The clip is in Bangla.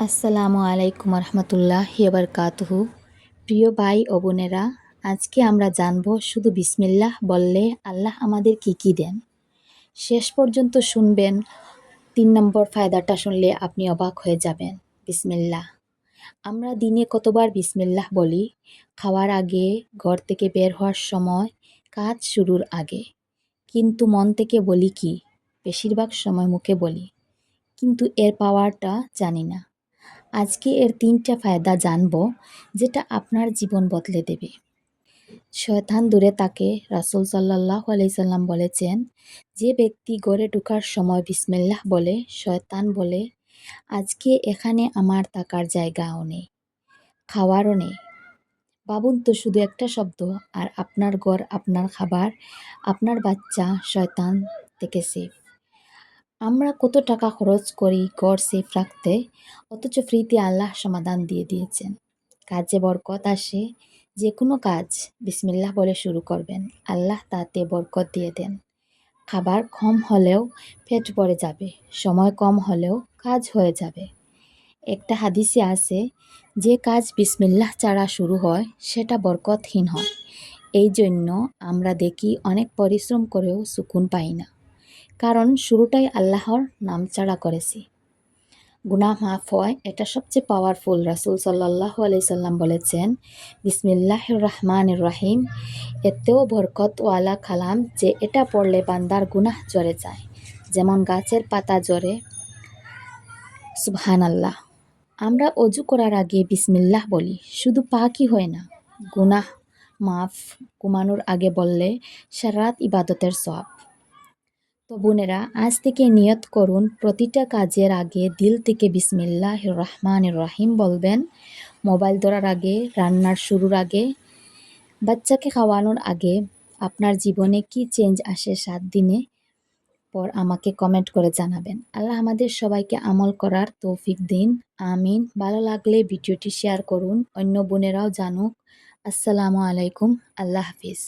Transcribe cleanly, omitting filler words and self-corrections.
আসসালামু আলাইকুম রহমতুল্লাহি বারকাতুহু। প্রিয় ভাই ও বোনেরা, আজকে আমরা জানব শুধু বিসমিল্লাহ বললে আল্লাহ আমাদের কি দেন। শেষ পর্যন্ত শুনবেন। 3 নম্বর ফায়দাটা শুনলে আপনি অবাক হয়ে যাবেন। বিসমিল্লাহ। আমরা দিনে কতবার বিসমিল্লাহ বলি? খাওয়ার আগে, ঘর থেকে বের হওয়ার সময়, কাজ শুরুর আগে। কিন্তু মন থেকে বলি কি? বেশিরভাগ সময় মুখে বলি, কিন্তু এর পাওয়ারটা জানি না। আজকে এর 3টা ফায়দা জানব, যেটা আপনার জীবন বদলে দেবে। শয়তান দূরে তাকে। রাসূল সাল্লাল্লাহু আলাইহি সাল্লাম বলেছেন, যে ব্যক্তি ঘরে ঢোকার সময় বিসমিল্লাহ বলে, শয়তান বলে, আজকে এখানে আমার থাকার জায়গাও নেই, খাওয়ারও নেই। ভাবুন তো, শুধু একটা শব্দ, আর আপনার ঘর, আপনার খাবার, আপনার বাচ্চা শয়তান থেকে সেফ। আমরা কত টাকা খরচ করি ঘর সেফ রাখতে, অথচ ফ্রিতে আল্লাহ সমাধান দিয়ে দিয়েছেন। কাজে বরকত আসে। যে কোনো কাজ বিসমিল্লাহ বলে শুরু করবেন, আল্লাহ তাতে বরকত দিয়ে দেন। খাবার কম হলেও পেট ভরে যাবে, সময় কম হলেও কাজ হয়ে যাবে। একটা হাদিসে আছে, যে কাজ বিসমিল্লাহ ছাড়া শুরু হয় সেটা বরকতহীন হয়। এই জন্য আমরা দেখি অনেক পরিশ্রম করেও সুকুন পাই না, কারণ শুরুটাই আল্লাহর নাম ছাড়া করেছি। গুনাহ মাফ হয়, এটা সবচেয়ে পাওয়ারফুল। রাসূল সাল্লাল্লাহু আলাইহি সাল্লাম বলেছেন, বিসমিল্লাহির রহমানির রহিম এতেও বরকতওয়ালা কালাম যে এটা পড়লে বান্দার গুনাহ ঝরে যায়, যেমন গাছের পাতা ঝরে। সুবহানাল্লাহ। আমরা অজু করার আগে বিসমিল্লাহ বলি, শুধু পাকই হয় না, গুনাহ মাফ। ঘুমানোর আগে বললে সারাত ইবাদতের সওয়াব। তো বোনেরা, আজ থেকে নিয়ত করুন, প্রতিটা কাজের আগে দিল থেকে বিসমিল্লাহির রহমানির রহিম বলবেন। মোবাইল ধরার আগে, রান্নার শুরুর আগে, বাচ্চাকে খাওয়ানোর আগে। আপনার জীবনে কি চেঞ্জ আসে 7 দিনে পর আমাকে কমেন্ট করে জানাবেন। আল্লাহ আমাদের সবাইকে আমল করার তৌফিক দিন। আমিন। ভালো লাগলে ভিডিওটি শেয়ার করুন, অন্য বোনেরাও জানুক। আসসালামু আলাইকুম। আল্লাহ হাফিজ।